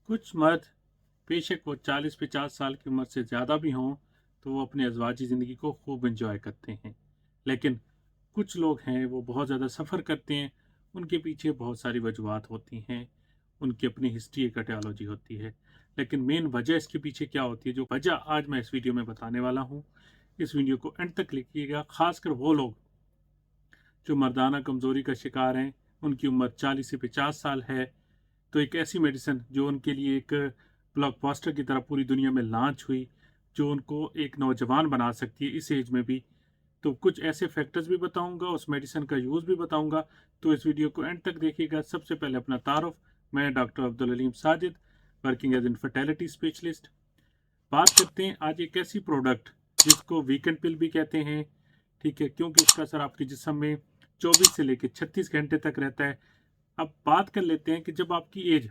कुछ मर्द बेशक वो 40-50 साल की उम्र से ज़्यादा भी हों तो वो अपनी अज़वाजी ज़िंदगी को खूब एंजॉय करते हैं। लेकिन कुछ लोग हैं वो बहुत ज़्यादा सफ़र करते हैं। उनके पीछे बहुत सारी वजूहत होती हैं। उनकी अपनी हिस्ट्री एक आइडियोलॉजी होती है। लेकिन मेन वजह इसके पीछे क्या होती है, जो वजह आज मैं इस वीडियो में बताने वाला हूँ। इस वीडियो को एंड तक लिखिएगा। ख़ासकर वो लोग जो मर्दाना कमज़ोरी का शिकार हैं, उनकी उम्र 40 से 50 साल है, तो एक ऐसी मेडिसिन जो उनके लिए एक ब्लॉकबस्टर की तरह पूरी दुनिया में लॉन्च हुई, जो उनको एक नौजवान बना सकती है इस एज में भी। तो कुछ ऐसे फैक्टर्स भी बताऊंगा, उस मेडिसिन का यूज़ भी बताऊंगा। तो इस वीडियो को एंड तक देखिएगा। सबसे पहले अपना तारुफ, मैं doctor Abdul Aleem Sajid, working as infertility specialist. बात करते हैं आज एक ऐसी प्रोडक्ट जिसको वीकेंड पिल भी कहते हैं, ठीक है, क्योंकि इसका असर आपके जिस्म में 24 से लेकर 36 घंटे तक रहता है। अब बात कर लेते हैं कि जब आपकी एज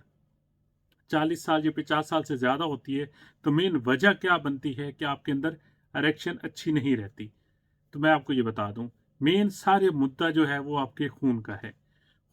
40 साल या 50 साल से ज़्यादा होती है तो मेन वजह क्या बनती है कि आपके अंदर एरेक्शन अच्छी नहीं रहती। तो मैं आपको ये बता दूं, मेन सारे मुद्दा जो है वो आपके खून का है।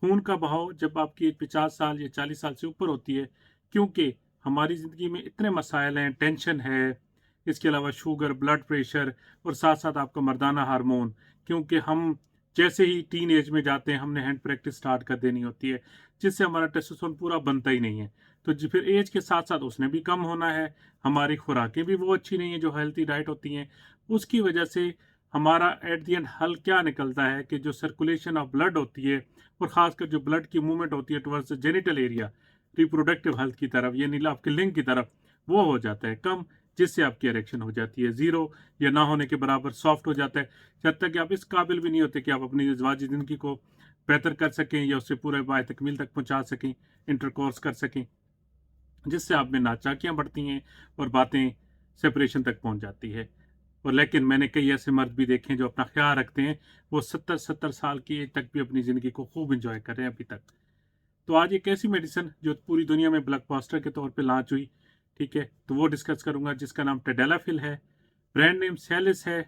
खून का बहाव जब आपकी एज 50 साल या 40 साल से ऊपर होती है, क्योंकि हमारी ज़िंदगी में इतने मसाइल हैं, टेंशन है, इसके अलावा शुगर, ब्लड प्रेशर और साथ साथ आपका मर्दाना हार्मोन। क्योंकि हम जैसे ही टीन एज में जाते हैं हमने हैंड प्रैक्टिस स्टार्ट कर देनी होती है, जिससे हमारा टेस्टोस्टेरोन पूरा बनता ही नहीं है। तो जी फिर एज के साथ साथ उसने भी कम होना है। हमारी खुराकें भी वो अच्छी नहीं है जो हेल्थी डाइट होती हैं। उसकी वजह से हमारा एट दी एंड हल क्या निकलता है कि जो सर्कुलेशन ऑफ ब्लड होती है और खासकर जो ब्लड की मूवमेंट होती है towards genital area, reproductive health की तरफ, यानी आपके लिंग की तरफ, वो हो जाता है कम, जिससे आपकी इरेक्शन हो जाती है ज़ीरो या ना होने के बराबर, सॉफ्ट हो जाता है। जब तक कि आप इस काबिल भी नहीं होते कि आप अपनी ज़िंदगी ज़िंदगी को बेहतर कर सकें या उससे पूरे बाय तकमील तक पहुंचा सकें, इंटरकोर्स कर सकें, जिससे आप में नाचाकियाँ बढ़ती हैं और बातें सेपरेशन तक पहुंच जाती है। और लेकिन मैंने कई ऐसे मर्द भी देखे हैं जो अपना ख्याल रखते हैं, वो 70-70 साल की एज तक भी अपनी ज़िंदगी को खूब एंजॉय कर रहे हैं अभी तक। तो आज एक ऐसी मेडिसिन जो पूरी दुनिया में ब्लॉकबस्टर के तौर पे लॉन्च हुई, ठीक है, तो वो डिस्कस करूंगा, जिसका नाम टेडेलाफिल है, ब्रांड नेम सेलिस है।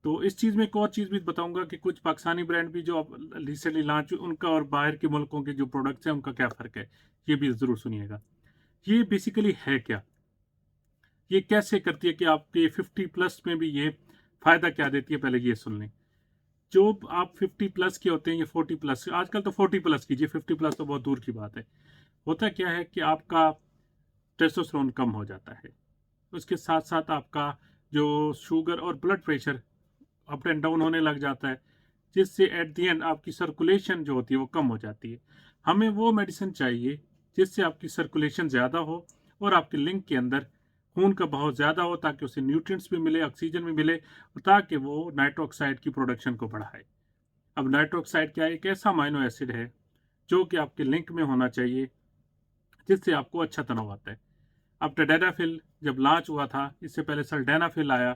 तो इस चीज़ में एक और चीज़ भी बताऊंगा कि कुछ पाकिस्तानी ब्रांड भी जो अब रिसेंटली लॉन्च हुई, उनका और बाहर के मुल्कों के जो प्रोडक्ट्स हैं उनका क्या फ़र्क है, ये भी ज़रूर सुनिएगा। ये बेसिकली है क्या, ये कैसे करती है कि आपके 50+ में भी ये फ़ायदा क्या देती है, पहले ये सुन लें। जो आप 50+ के होते हैं या 40+, आजकल तो 40+ कीजिए, 50+ तो बहुत दूर की बात है। होता क्या है कि आपका टेस्टोस्टेरोन कम हो जाता है, उसके साथ साथ आपका जो शुगर और blood pressure up and down होने लग जाता है, जिससे एट द एंड आपकी सर्कुलेशन जो होती है वो कम हो जाती है। हमें वो मेडिसिन चाहिए जिससे आपकी सर्कुलेशन ज़्यादा हो और आपके लिंग के अंदर खून का बहाव ज़्यादा हो, ताकि उसे न्यूट्रिएंट्स भी मिले, ऑक्सीजन भी मिले, और ताकि वो नाइट्रोक्साइड की प्रोडक्शन को बढ़ाए। अब नाइट्रोक्साइड क्या है? एक ऐसा अमाइनो एसिड है जो कि आपके लिंक में होना चाहिए, जिससे आपको अच्छा तनाव आता है। अब टेडेलाफिल जब लॉन्च हुआ था, इससे पहले सल्डेनाफिल आया।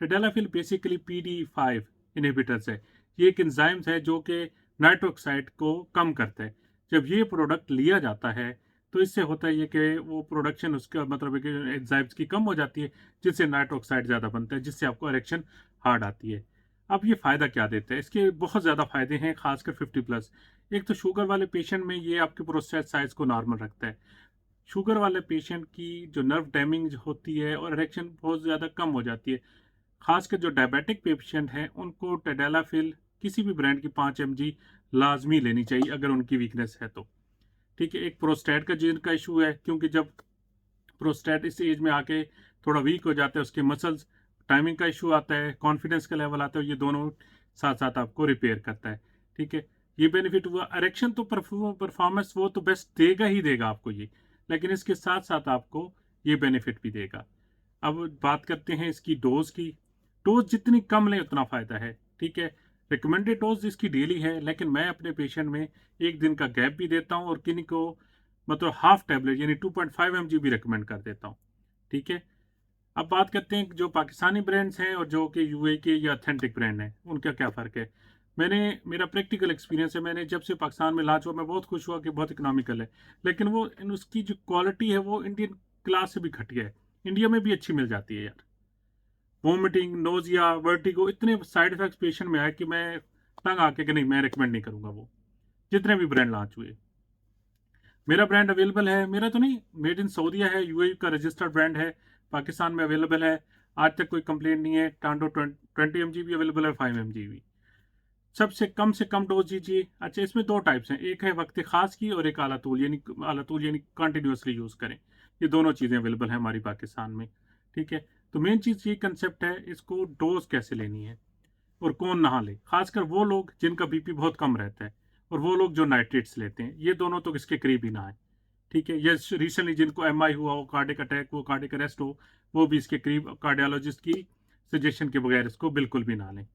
टेडेलाफिल बेसिकली PD5 इनहिबिटर्स है। ये एक एंजाइम्स है जो कि नाइट्रोक्साइड को कम करता है। जब ये प्रोडक्ट लिया जाता है तो इससे होता है ये कि वो प्रोडक्शन, उसका मतलब है कि एंजाइम्स की कम हो जाती है, जिससे नाइट्रोक्साइड ज़्यादा बनता है, जिससे आपको इरेक्शन हार्ड आती है। अब ये फ़ायदा क्या देता है? इसके बहुत ज़्यादा फ़ायदे हैं, खासकर 50+। एक तो शुगर वाले पेशेंट में ये आपके प्रोस्टेट साइज को नॉर्मल रखता है। शुगर वाले पेशेंट की जो नर्व डैमेज होती है और इरेक्शन बहुत ज़्यादा कम हो जाती है। खासकर जो डायबिटिक पेशेंट हैं उनको टेडेलाफिल किसी भी ब्रांड की 5 mg लाजमी लेनी चाहिए अगर उनकी वीकनेस है तो। ठीक है, एक प्रोस्टेट का जिनका इशू है, क्योंकि जब प्रोस्टेट इस एज में आके थोड़ा वीक हो जाता है, उसके मसल्स, टाइमिंग का इशू आता है, कॉन्फिडेंस का लेवल आता है, ये दोनों साथ साथ आपको रिपेयर करता है। ठीक है, ये बेनिफिट हुआ। इरेक्शन तो परफॉर्मेंस वो तो बेस्ट देगा ही देगा आपको ये, लेकिन इसके साथ साथ आपको ये बेनिफिट भी देगा। अब बात करते हैं इसकी डोज की। डोज जितनी कम लें उतना फ़ायदा है। ठीक है, रिकमेंडेड डोज इसकी डेली है, लेकिन मैं अपने पेशेंट में एक दिन का गैप भी देता हूँ और किन्हीं को मतलब हाफ टैबलेट यानी 2.5 mg भी रिकमेंड कर देता हूँ। ठीक है, अब बात करते हैं जो पाकिस्तानी ब्रांड्स हैं और जो कि यूए के या अथेंटिक ब्रांड हैं, उनका क्या फ़र्क है। मेरा प्रैक्टिकल एक्सपीरियंस है, मैंने जब से पाकिस्तान में लॉन्च हुआ मैं बहुत खुश हुआ कि बहुत इकोनॉमिकल है, लेकिन वो उसकी जो क्वालिटी है वो इंडियन क्लास से भी घटिया है। इंडिया में भी अच्छी मिल जाती है यार। वोमिटिंग, नोजिया, वर्टिगो, इतने साइड इफेक्ट्स पेशेंट में आए कि मैं तंग आके कि नहीं, मैं रिकमेंड नहीं करूंगा वो, जितने भी ब्रांड लॉन्च हुए। मेरा ब्रांड अवेलेबल है, मेरा तो नहीं, मेड इन सऊदीया है, यूएई का रजिस्टर्ड ब्रांड है, पाकिस्तान में अवेलेबल है। आज तक कोई कंप्लेंट नहीं है। टांडो 20 mg भी अवेलेबल है, 5 mg भी। सबसे से कम डोज दीजिए। अच्छा, इसमें दो टाइप्स हैं, एक है वक्त खास की और एक आला तूल यानी कंटिन्यूसली यूज़ करें। ये दोनों चीज़ें अवेलेबल हैं हमारी पाकिस्तान में। ठीक है, तो मेन चीज़ ये कंसेप्ट है, इसको डोज कैसे लेनी है और कौन नहा ले। खासकर वो लोग जिनका बीपी बहुत कम रहता है और वो लोग जो नाइट्रेट्स लेते हैं, ये दोनों तो इसके करीब ही ना आए। ठीक है, ये रिसेंटली जिनको एमआई हुआ हो, कार्डिक अटैक हो, कार्डिक अरेस्ट हो, वो भी इसके करीब कार्डियोलॉजिस्ट की सजेशन के बगैर इसको बिल्कुल भी ना लें।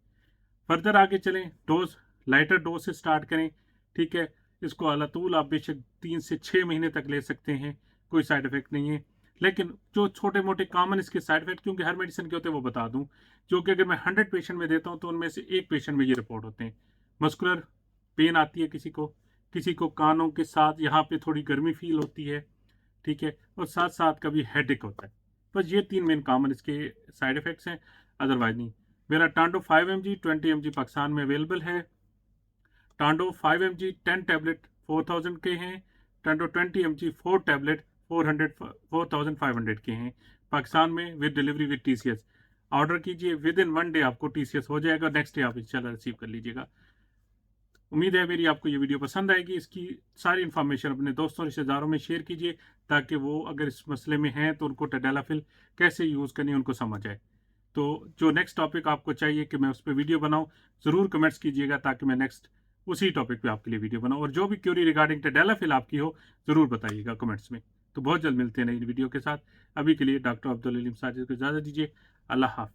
फर्दर आगे चलें, डोज लाइटर डोज से स्टार्ट करें। ठीक है, इसको अलातूल आप बेशक 3 से 6 महीने तक ले सकते हैं, कोई साइड इफेक्ट नहीं है। लेकिन जो छोटे मोटे कॉमन इसके साइड इफेक्ट, क्योंकि हर मेडिसिन के होते हैं, वो बता दूं, जो कि अगर मैं 100 पेशेंट में देता हूं तो उनमें से एक पेशेंट में ये रिपोर्ट होते हैं। मस्कुलर पेन आती है किसी को कानों के साथ यहाँ पे थोड़ी गर्मी फील होती है। ठीक है, और साथ साथ कभी हेडेक होता है। बस ये 3 मेन कॉमन इसके साइड इफेक्ट्स हैं, अदरवाइज नहीं। मेरा टांडो 5 mg 20 mg पाकिस्तान में अवेलेबल है। टांडो 5 mg 10 टैबलेट 4000 के हैं। टांडो 20 mg 4 टैबलेट 4500 के हैं पाकिस्तान में, with delivery with TCS. Order कीजिए, विद इन 1 डे आपको टीसीएस हो जाएगा, नेक्स्ट डे आप इंशाल्लाह रिसीव कर लीजिएगा। उम्मीद है मेरी आपको ये वीडियो पसंद आएगी। इसकी सारी इन्फॉर्मेशन अपने दोस्तों रिश्तेदारों में शेयर कीजिए, ताकि वो अगर इस मसले में हैं तो उनको टडेलाफिल कैसे यूज़ करनी है उनको समझ आए। तो जो नेक्स्ट टॉपिक आपको चाहिए कि मैं उस पर वीडियो बनाऊं, ज़रूर कमेंट्स कीजिएगा, ताकि मैं नेक्स्ट उसी टॉपिक पे आपके लिए वीडियो बनाऊं। और जो भी क्यूरी रिगार्डिंग टडेलाफिल आपकी हो, ज़रूर बताइएगा कमेंट्स में। तो बहुत जल्द मिलते हैं नई वीडियो के साथ। अभी के लिए डॉक्टर अब्दुल अलीम साजिद को इजाज़त दीजिए। अल्लाह हाफ़िज़।